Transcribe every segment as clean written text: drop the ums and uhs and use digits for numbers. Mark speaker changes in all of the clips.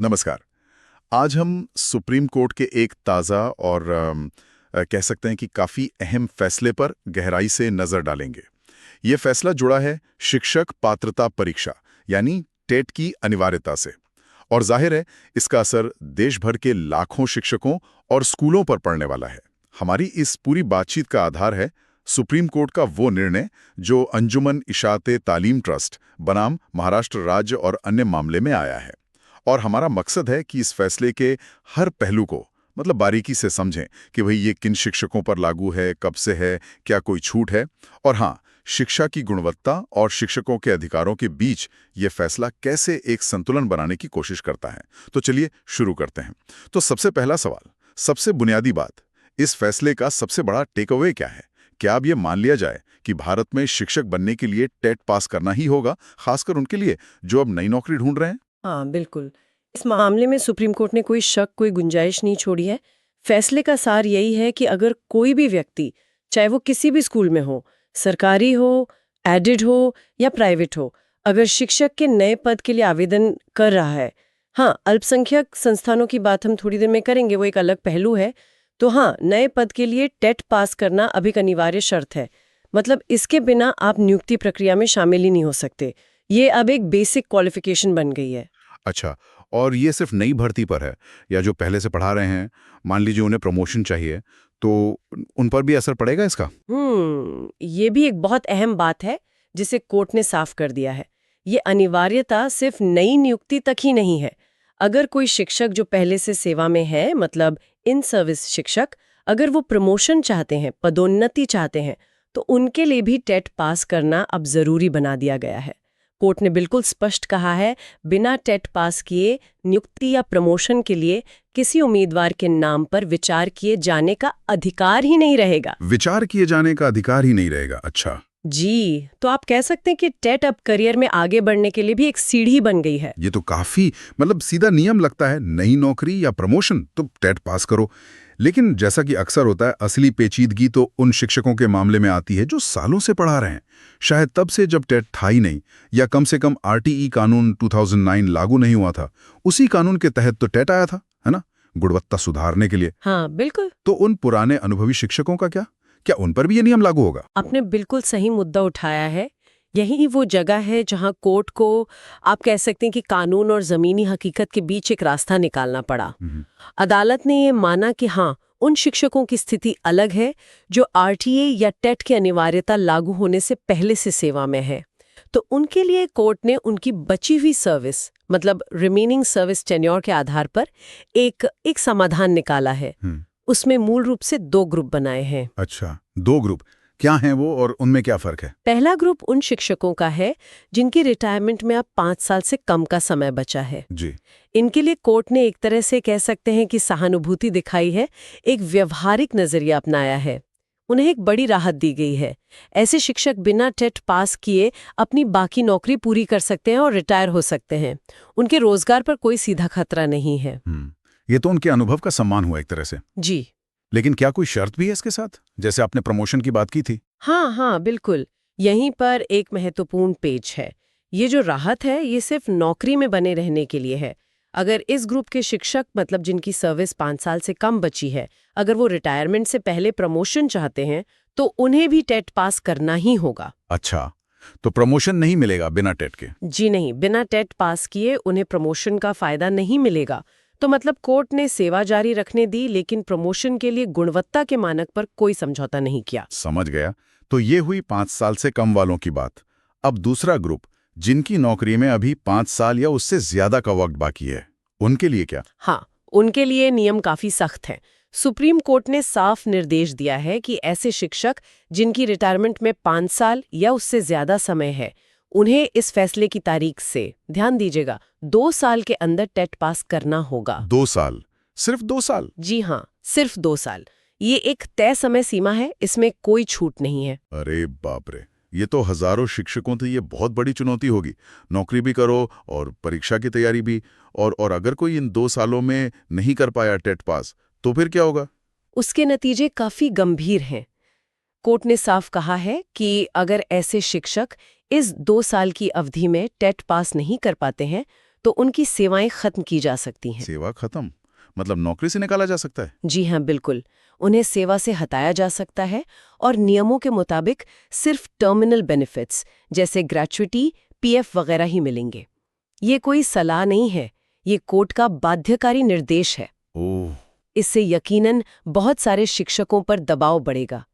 Speaker 1: नमस्कार। आज हम सुप्रीम कोर्ट के एक ताज़ा और कह सकते हैं कि काफ़ी अहम फैसले पर गहराई से नज़र डालेंगे। ये फैसला जुड़ा है शिक्षक पात्रता परीक्षा यानी टेट की अनिवार्यता से। और जाहिर है इसका असर देश भर के लाखों शिक्षकों और स्कूलों पर पड़ने वाला है। हमारी इस पूरी बातचीत का आधार है सुप्रीम कोर्ट का वो निर्णय जो अंजुमन इशाते तालीम ट्रस्ट बनाम महाराष्ट्र राज्य और अन्य मामले में आया है। और हमारा मकसद है कि इस फैसले के हर पहलू को मतलब बारीकी से समझें कि भाई ये किन शिक्षकों पर लागू है, कब से है, क्या कोई छूट है, और हाँ, शिक्षा की गुणवत्ता और शिक्षकों के अधिकारों के बीच ये फैसला कैसे एक संतुलन बनाने की कोशिश करता है। तो चलिए शुरू करते हैं। तो सबसे पहला सवाल, सबसे बुनियादी बात, इस फैसले का सबसे बड़ा टेक अवे क्या है? क्या अब ये मान लिया जाए कि भारत में शिक्षक बनने के लिए टेट पास करना ही होगा, खासकर उनके लिए जो अब नई नौकरी ढूंढ रहे हैं?
Speaker 2: हाँ, बिल्कुल। इस मामले में सुप्रीम कोर्ट ने कोई शक, कोई गुंजाइश नहीं छोड़ी है। फैसले का सार यही है कि अगर कोई भी व्यक्ति, चाहे वो किसी भी स्कूल में हो, सरकारी हो, एडेड हो या प्राइवेट हो, अगर शिक्षक के नए पद के लिए आवेदन कर रहा है, हाँ, अल्पसंख्यक संस्थानों की बात हम थोड़ी देर में करेंगे, वो एक अलग पहलू है। तो हाँ, नए पद के लिए टेट पास करना अब एक अनिवार्य शर्त है। मतलब इसके बिना आप नियुक्ति प्रक्रिया में शामिल ही नहीं हो सकते। ये अब एक बेसिक क्वालिफिकेशन बन गई है।
Speaker 1: अच्छा, और ये सिर्फ नई भर्ती पर है या जो पहले से पढ़ा रहे हैं, मान लीजिए उन्हें प्रमोशन चाहिए, तो उन पर भी असर पड़ेगा इसका?
Speaker 2: ये भी एक बहुत अहम बात है जिसे कोर्ट ने साफ कर दिया है। ये अनिवार्यता सिर्फ नई नियुक्ति तक ही नहीं है। अगर कोई शिक्षक जो पहले से सेवा में है, मतलब इन सर्विस शिक्षक, अगर वो प्रमोशन चाहते हैं, पदोन्नति चाहते हैं, तो उनके लिए भी टेट पास करना अब जरूरी बना दिया गया है। कोर्ट ने बिल्कुल स्पष्ट कहा है, बिना टेट पास किए नियुक्ति या प्रमोशन के लिए किसी उम्मीदवार के नाम पर विचार किए जाने का अधिकार ही नहीं रहेगा।
Speaker 1: विचार किए जाने का अधिकार ही नहीं रहेगा। अच्छा,
Speaker 2: जी, तो आप कह सकते हैं कि टेट अब करियर में आगे बढ़ने के लिए भी एक सीढ़ी बन गई है।
Speaker 1: ये तो काफी मतलब सीधा नियम लगता है। नई नौकरी या प्रमोशन तो टेट पास करो। लेकिन जैसा कि अक्सर होता है, असली पेचीदगी तो उन शिक्षकों के मामले में आती है जो सालों से पढ़ा रहे हैं, शायद तब से जब टेट था ही नहीं, या कम से कम आरटीई कानून 2009 लागू नहीं हुआ था। उसी कानून के तहत तो टेट आया था, है ना, गुणवत्ता सुधारने के लिए।
Speaker 2: हाँ, बिल्कुल।
Speaker 1: तो उन पुराने अनुभवी शिक्षकों का क्या क्या उन पर भी ये नियम लागू होगा?
Speaker 2: आपने बिल्कुल सही मुद्दा उठाया है। यही वो जगह है जहां कोर्ट को, आप कह सकते हैं कि कानून और जमीनी हकीकत के बीच एक रास्ता निकालना पड़ा। अदालत ने ये माना कि हाँ, उन शिक्षकों की स्थिति अलग है जो आरटीए या टेट की अनिवार्यता लागू होने से पहले से सेवा में है। तो उनके लिए कोर्ट ने उनकी बची हुई सर्विस, मतलब रिमेनिंग सर्विस टेन्योर के आधार पर एक समाधान निकाला है। उसमें मूल रूप से 2 ग्रुप बनाए हैं।
Speaker 1: अच्छा, 2 ग्रुप क्या हैं वो और उनमें क्या फर्क है?
Speaker 2: पहला ग्रुप उन शिक्षकों का है जिनकी रिटायरमेंट में अब 5 साल से कम का समय बचा है।
Speaker 1: जी।
Speaker 2: इनके लिए कोर्ट ने एक तरह से कह सकते हैं कि सहानुभूति दिखाई है, एक व्यवहारिक नजरिया अपनाया है। उन्हें एक बड़ी राहत दी गई है। ऐसे शिक्षक बिना टेट पास किए अपनी बाकी नौकरी पूरी कर सकते हैं और रिटायर हो सकते हैं। उनके रोजगार पर कोई सीधा खतरा नहीं है।
Speaker 1: ये तो उनके अनुभव का सम्मान हुआ एक तरह से।
Speaker 2: जी।
Speaker 1: लेकिन क्या कोई शर्त भी है इसके साथ, जैसे आपने प्रमोशन की बात की थी?
Speaker 2: हाँ हाँ, बिल्कुल। यहीं पर एक महत्वपूर्ण पेच है। ये जो राहत है, ये सिर्फ नौकरी में बने रहने के लिए है। अगर इस ग्रुप के शिक्षक, मतलब जिनकी सर्विस 5 साल से कम बची है, अगर वो रिटायरमेंट से पहले प्रमोशन चाहते हैं, तो उन्हें भी टेट पास करना ही होगा।
Speaker 1: अच्छा, तो प्रमोशन नहीं मिलेगा बिना टेट के?
Speaker 2: जी नहीं, बिना टेट पास किए उन्हें प्रमोशन का फायदा नहीं मिलेगा। तो मतलब कोर्ट ने सेवा जारी रखने दी, लेकिन प्रमोशन के लिए गुणवत्ता के मानक पर कोई समझौता नहीं किया।
Speaker 1: समझ गया। तो ये हुई 5 साल से कम वालों की बात। अब दूसरा ग्रुप, जिनकी नौकरी में अभी 5 साल या उससे ज्यादा का वक्त बाकी है, उनके लिए क्या?
Speaker 2: हाँ, उनके लिए नियम काफी सख्त हैं। सुप्रीम कोर्ट ने साफ निर्देश दिया है कि ऐसे शिक्षक जिनकी रिटायरमेंट में 5 साल या उससे ज्यादा समय है, उन्हें इस फैसले की तारीख से, ध्यान दीजिएगा, 2 साल के अंदर टेट पास करना होगा।
Speaker 1: 2 साल? सिर्फ 2 साल?
Speaker 2: जी हाँ, सिर्फ 2 साल। ये एक तय समय सीमा है, इसमें कोई छूट नहीं है।
Speaker 1: अरे बाप रे, ये तो हजारों शिक्षकों के लिए बहुत बड़ी चुनौती होगी। नौकरी भी करो और परीक्षा की तैयारी भी, और अगर कोई इन 2 सालों में नहीं कर पाया टेट पास, तो फिर क्या होगा?
Speaker 2: उसके नतीजे काफी गंभीर हैं। कोर्ट ने साफ कहा है कि अगर ऐसे शिक्षक इस 2 साल की अवधि में टेट पास नहीं कर पाते हैं, तो उनकी सेवाएं खत्म की जा सकती हैं।
Speaker 1: सेवा खत्म मतलब नौकरी से निकाला जा सकता है?
Speaker 2: जी हाँ, बिल्कुल। उन्हें सेवा से हटाया जा सकता है और नियमों के मुताबिक सिर्फ टर्मिनल बेनिफिट्स जैसे ग्रेच्युटी, पीएफ वगैरह ही मिलेंगे। ये कोई सलाह नहीं है, ये कोर्ट का बाध्यकारी निर्देश है।
Speaker 1: ओह,
Speaker 2: इससे यकीनन बहुत सारे शिक्षकों पर दबाव बढ़ेगा।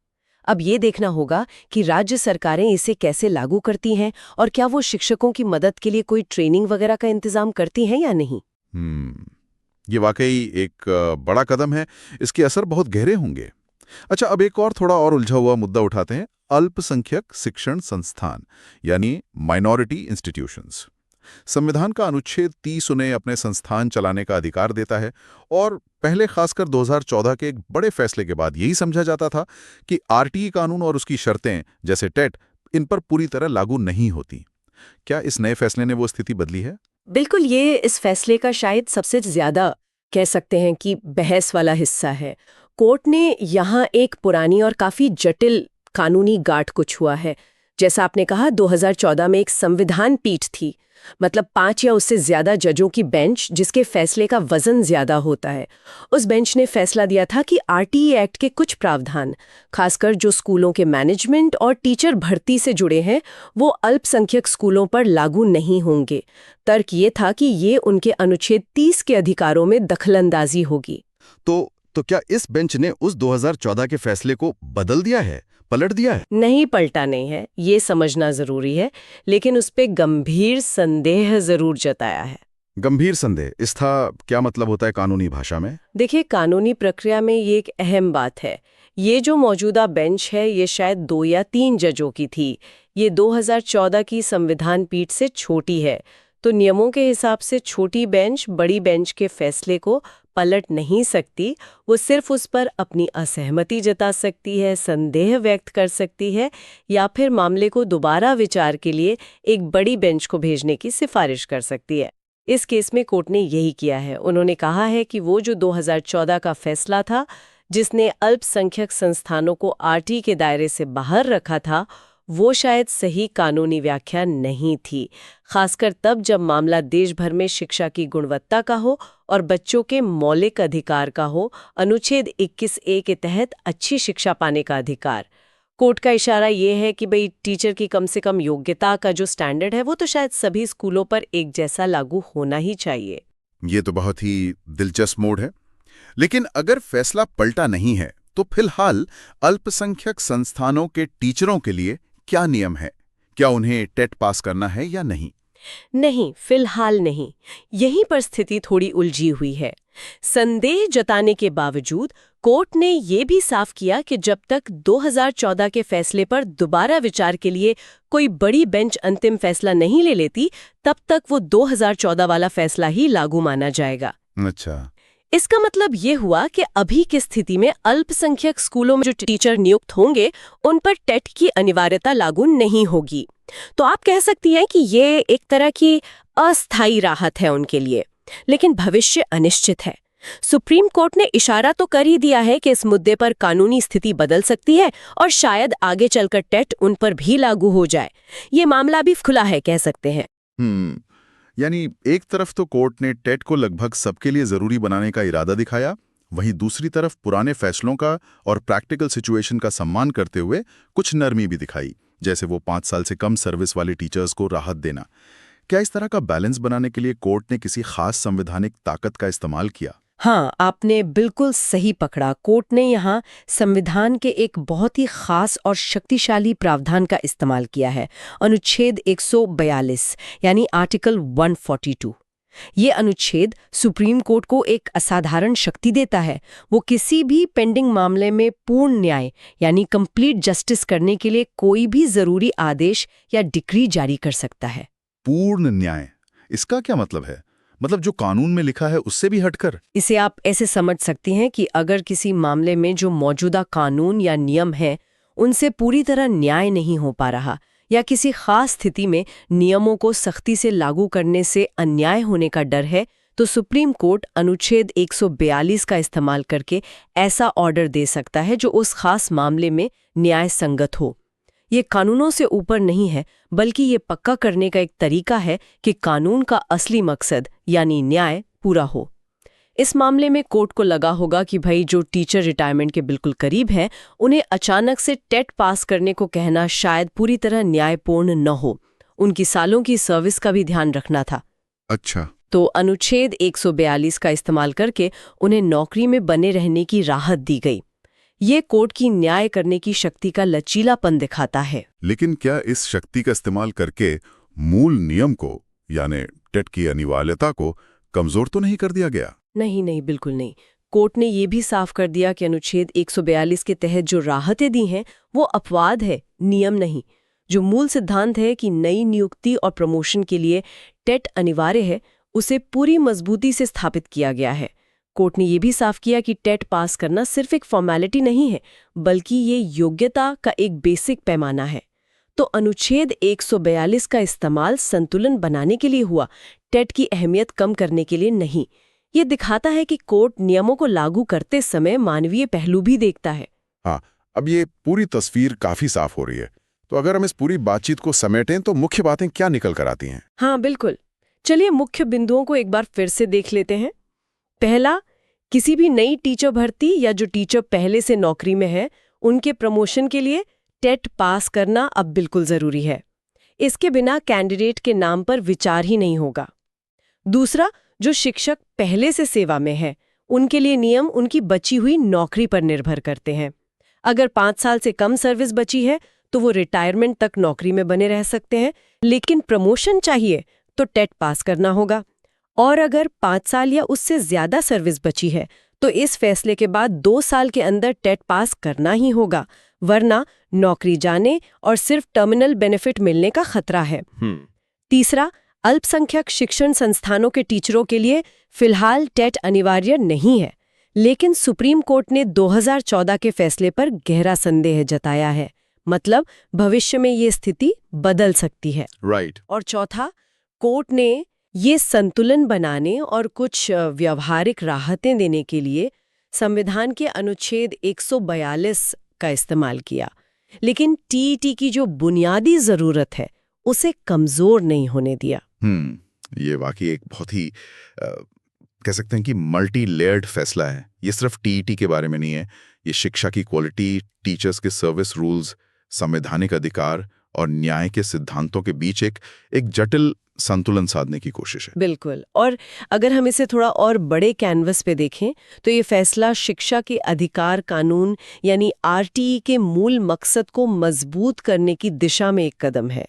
Speaker 2: अब ये देखना होगा कि राज्य सरकारें इसे कैसे लागू करती हैं और क्या वो शिक्षकों की मदद के लिए कोई ट्रेनिंग वगैरह का इंतजाम करती हैं या नहीं।
Speaker 1: ये वाकई एक बड़ा कदम है। इसके असर बहुत गहरे होंगे। अच्छा, अब एक और थोड़ा और उलझा हुआ मुद्दा उठाते हैं, अल्पसंख्यक शिक्षण संस्थान यानी माइनॉरिटी इंस्टीट्यूशंस। संविधान का अनुच्छेद 30 उन्हें अपने संस्थान चलाने का अधिकार देता है और पहले खासकर 2014 के एक बड़े फैसले के बाद यही समझा जाता था कि आरटीई कानून और उसकी शर्तें जैसे टेट इन पर पूरी तरह लागू नहीं होती। क्या इस नए फैसले ने वो स्थिति बदली है?
Speaker 2: बिल्कुल, ये इस फैसले का शायद सबसे ज्यादा कह सकते हैं कि बहस वाला हिस्सा है। कोर्ट ने यहाँ एक पुरानी और काफी जटिल कानूनी गांठ को छुआ है। जैसा आपने कहा, 2014 में एक संविधान पीठ थी, मतलब 5 या उससे ज्यादा जजों की बेंच जिसके फैसले का वजन ज्यादा होता है। उस बेंच ने फैसला दिया था कि आरटीई एक्ट के कुछ प्रावधान, खासकर जो स्कूलों के मैनेजमेंट और टीचर भर्ती से जुड़े हैं, वो अल्पसंख्यक स्कूलों पर लागू नहीं होंगे। तर्क ये था कि ये उनके अनुच्छेद 30 के अधिकारों में दखलंदाजी होगी।
Speaker 3: तो क्या इस बेंच ने उस 2014 के फैसले को बदल दिया है, पलट दिया है?
Speaker 2: नहीं, पलटा नहीं है, ये समझना जरूरी है, लेकिन उस पे गंभीर संदेह जरूर जताया है।
Speaker 3: गंभीर संदेह, इसका क्या मतलब होता है कानूनी भाषा में?
Speaker 2: देखिए, कानूनी प्रक्रिया में ये एक अहम बात है। ये जो मौजूदा बेंच है, ये शायद 2 या 3 जजों की थी। ये 2014 की संविधान पीठ से छोटी है, तो नियमों के हिसाब से छोटी बेंच बड़ी बेंच के फैसले को पलट नहीं सकती। वो सिर्फ उस पर अपनी असहमति जता सकती है, संदेह व्यक्त कर सकती है, या फिर मामले को दोबारा विचार के लिए एक बड़ी बेंच को भेजने की सिफारिश कर सकती है। इस केस में कोर्ट ने यही किया है। उन्होंने कहा है कि वो जो 2014 का फैसला था, जिसने अल्पसंख्यक संस्थानों को आरटीई के दायरे से बाहर रखा था, वो शायद सही कानूनी व्याख्या नहीं थी, खासकर तब जब मामला देश भर में शिक्षा की गुणवत्ता का हो और बच्चों के मौलिक अधिकार का हो, अनुच्छेद 21A के तहत अच्छी शिक्षा पाने का अधिकार। कोर्ट का इशारा ये है कि भाई टीचर की कम से कम योग्यता का जो स्टैंडर्ड है, वो तो शायद सभी स्कूलों पर एक जैसा लागू होना ही चाहिए।
Speaker 1: ये तो बहुत ही दिलचस्प मोड़ है। लेकिन अगर फैसला पलटा नहीं है तो फिलहाल अल्पसंख्यक संस्थानों के टीचरों के लिए क्या नियम है? क्या उन्हें टेट पास करना है या नहीं?
Speaker 2: नहीं, फिलहाल नहीं। यहीं पर स्थिति थोड़ी उलझी हुई है। संदेह जताने के बावजूद कोर्ट ने ये भी साफ किया कि जब तक 2014 के फैसले पर दोबारा विचार के लिए कोई बड़ी बेंच अंतिम फैसला नहीं ले लेती, तब तक वो 2014 वाला फैसला ही लागू माना जाएगा।
Speaker 1: अच्छा,
Speaker 2: इसका मतलब ये हुआ कि अभी की स्थिति में अल्पसंख्यक स्कूलों में जो टीचर नियुक्त होंगे, उन पर टेट की अनिवार्यता लागू नहीं होगी। तो आप कह सकती हैं कि ये एक तरह की अस्थायी राहत है उनके लिए, लेकिन भविष्य अनिश्चित है। सुप्रीम कोर्ट ने इशारा तो कर ही दिया है कि इस मुद्दे पर कानूनी स्थिति बदल सकती है और शायद आगे चलकर टेट उन पर भी लागू हो जाए। ये मामला भी खुला है, कह सकते हैं।
Speaker 1: यानी एक तरफ तो कोर्ट ने टेट को लगभग सबके लिए जरूरी बनाने का इरादा दिखाया, वहीं दूसरी तरफ पुराने फैसलों का और प्रैक्टिकल सिचुएशन का सम्मान करते हुए कुछ नरमी भी दिखाई, जैसे वो 5 साल से कम सर्विस वाले टीचर्स को राहत देना। क्या इस तरह का बैलेंस बनाने के लिए कोर्ट ने किसी खास संवैधानिक ताकत का इस्तेमाल किया?
Speaker 2: हाँ, आपने बिल्कुल सही पकड़ा। कोर्ट ने यहाँ संविधान के एक बहुत ही खास और शक्तिशाली प्रावधान का इस्तेमाल किया है, अनुच्छेद 142 यानी आर्टिकल 142। ये अनुच्छेद सुप्रीम कोर्ट को एक असाधारण शक्ति देता है। वो किसी भी पेंडिंग मामले में पूर्ण न्याय यानी कंप्लीट जस्टिस करने के लिए कोई भी जरूरी आदेश या डिक्री जारी कर सकता है।
Speaker 1: पूर्ण न्याय, इसका क्या मतलब है? मतलब जो कानून में लिखा है उससे भी हटकर?
Speaker 2: इसे आप ऐसे समझ सकती हैं कि अगर किसी मामले में जो मौजूदा कानून या नियम है उनसे पूरी तरह न्याय नहीं हो पा रहा, या किसी खास स्थिति में नियमों को सख्ती से लागू करने से अन्याय होने का डर है, तो सुप्रीम कोर्ट अनुच्छेद 142 का इस्तेमाल करके ऐसा ऑर्डर दे सकता है जो उस खास मामले में न्याय संगत हो। ये कानूनों से ऊपर नहीं है, बल्कि ये पक्का करने का एक तरीका है कि कानून का असली मकसद यानी न्याय पूरा हो। इस मामले में कोर्ट को लगा होगा कि भाई जो टीचर रिटायरमेंट के बिल्कुल करीब हैं, उन्हें अचानक से टेट पास करने को कहना शायद पूरी तरह न्यायपूर्ण न हो। उनकी सालों की सर्विस का भी ध्यान रखना था।
Speaker 1: अच्छा।
Speaker 2: तो अनुच्छेद 142 का इस्तेमाल करके उन्हें नौकरी में बने रहने की राहत दी गई। ये कोर्ट की न्याय करने की शक्ति का लचीलापन दिखाता है।
Speaker 1: लेकिन क्या इस शक्ति का इस्तेमाल करके मूल नियम को यानी टेट की अनिवार्यता को कमजोर तो नहीं कर दिया गया?
Speaker 2: नहीं, बिल्कुल नहीं। कोर्ट ने ये भी साफ कर दिया कि अनुच्छेद 142 के तहत जो राहतें दी हैं वो अपवाद है, नियम नहीं। जो मूल सिद्धांत है कि नई नियुक्ति और प्रमोशन के लिए टेट अनिवार्य है, उसे पूरी मजबूती से स्थापित किया गया है। कोर्ट ने यह भी साफ किया कि टेट पास करना सिर्फ एक फॉर्मेलिटी नहीं है, बल्कि ये योग्यता का एक बेसिक पैमाना है। तो अनुच्छेद 142 का इस्तेमाल संतुलन बनाने के लिए हुआ, टेट की अहमियत कम करने के लिए नहीं। ये दिखाता है कि कोर्ट नियमों को लागू करते समय मानवीय पहलू भी देखता है।
Speaker 1: हाँ, अब ये पूरी तस्वीर काफी साफ हो रही है। तो अगर हम इस पूरी बातचीत को समेटें तो मुख्य बातें क्या निकल कर आती हैं?
Speaker 2: हाँ, बिल्कुल। चलिए मुख्य बिंदुओं को एक बार फिर से देख लेते हैं। पहला, किसी भी नई टीचर भर्ती या जो टीचर पहले से नौकरी में है, उनके प्रमोशन के लिए टेट पास करना अब बिल्कुल जरूरी है। इसके बिना कैंडिडेट के नाम पर विचार ही नहीं होगा। दूसरा, जो शिक्षक पहले से सेवा में है, उनके लिए नियम उनकी बची हुई नौकरी पर निर्भर करते हैं। अगर 5 साल से कम सर्विस बची है तो वो रिटायरमेंट तक नौकरी में बने रह सकते हैं, लेकिन प्रमोशन चाहिए तो टेट पास करना होगा। और अगर 5 साल या उससे ज्यादा सर्विस बची है तो इस फैसले के बाद 2 साल के अंदर टेट पास करना ही होगा, वरना नौकरी जाने और सिर्फ टर्मिनल बेनिफिट मिलने का खतरा है। तीसरा, अल्पसंख्यक शिक्षण संस्थानों के टीचरों के लिए फिलहाल टेट अनिवार्य नहीं है, लेकिन सुप्रीम कोर्ट ने 2014 के फैसले पर गहरा संदेह जताया है। मतलब भविष्य में ये स्थिति बदल सकती है।
Speaker 1: राइट।
Speaker 2: और चौथा, कोर्ट ने ये संतुलन बनाने और कुछ व्यावहारिक राहतें देने के लिए संविधान के अनुच्छेद 142 का इस्तेमाल किया, लेकिन टीईटी की जो बुनियादी जरूरत है उसे कमजोर नहीं होने दिया।
Speaker 1: ये वाकई एक बहुत ही कह सकते हैं कि मल्टी लेयर्ड फैसला है। ये सिर्फ टीईटी के बारे में नहीं है, ये शिक्षा की क्वालिटी, टीचर्स के सर्विस रूल्स, संवैधानिक अधिकार और न्याय के सिद्धांतों के बीच एक जटिल संतुलन साधने की कोशिश है।
Speaker 2: बिल्कुल। और अगर हम इसे थोड़ा और बड़े कैनवस पे देखें तो ये फैसला शिक्षा के अधिकार कानून यानी आरटीई के मूल मकसद को मजबूत करने की दिशा में एक कदम है।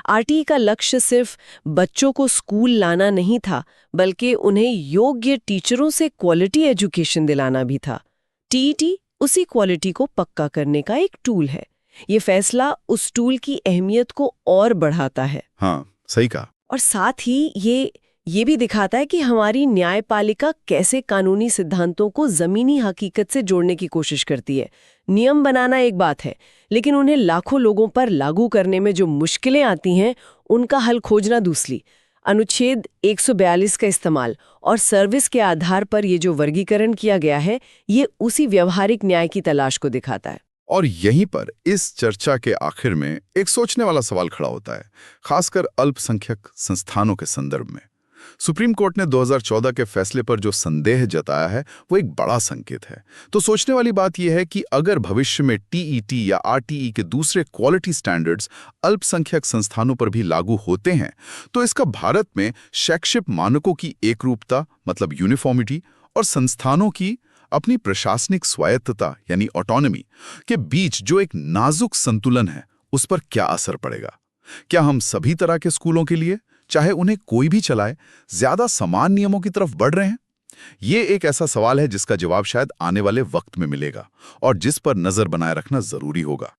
Speaker 2: आरटीई का लक्ष्य सिर्फ बच्चों को स्कूल लाना नहीं था, बल्कि उन्हें योग्य टीचरों से क्वालिटी एजुकेशन दिलाना भी था। टीईटी उसी क्वालिटी को पक्का करने का एक टूल है। ये फैसला उस टूल की अहमियत को और बढ़ाता है।
Speaker 1: हाँ, सही कहा।
Speaker 2: और साथ ही ये भी दिखाता है कि हमारी न्यायपालिका कैसे कानूनी सिद्धांतों को जमीनी हकीकत से जोड़ने की कोशिश करती है। नियम बनाना एक बात है, लेकिन उन्हें लाखों लोगों पर लागू करने में जो मुश्किलें आती हैं, उनका हल खोजना दूसरी। अनुच्छेद 142 का इस्तेमाल और सर्विस के आधार पर ये जो वर्गीकरण किया गया है, ये उसी व्यवहारिक न्याय की तलाश को दिखाता है।
Speaker 1: और यहीं पर इस चर्चा के आखिर में एक सोचने वाला सवाल खड़ा होता है, खासकर अल्पसंख्यक संस्थानों के संदर्भ में। सुप्रीम कोर्ट ने 2014 के फैसले पर जो संदेह जताया है वो एक बड़ा संकेत है। तो सोचने वाली बात यह है कि अगर भविष्य में टीईटी या आरटीई के दूसरे क्वालिटी स्टैंडर्ड्स अल्पसंख्यक संस्थानों पर भी लागू होते हैं, तो इसका भारत में शैक्षिक मानकों की एकरूपता मतलब यूनिफॉर्मिटी और संस्थानों की अपनी प्रशासनिक स्वायत्तता यानी ऑटोनॉमी के बीच जो एक नाजुक संतुलन है, उस पर क्या असर पड़ेगा? क्या हम सभी तरह के स्कूलों के लिए, चाहे उन्हें कोई भी चलाए, ज्यादा समान नियमों की तरफ बढ़ रहे हैं? ये एक ऐसा सवाल है जिसका जवाब शायद आने वाले वक्त में मिलेगा और जिस पर नजर बनाए रखना जरूरी होगा।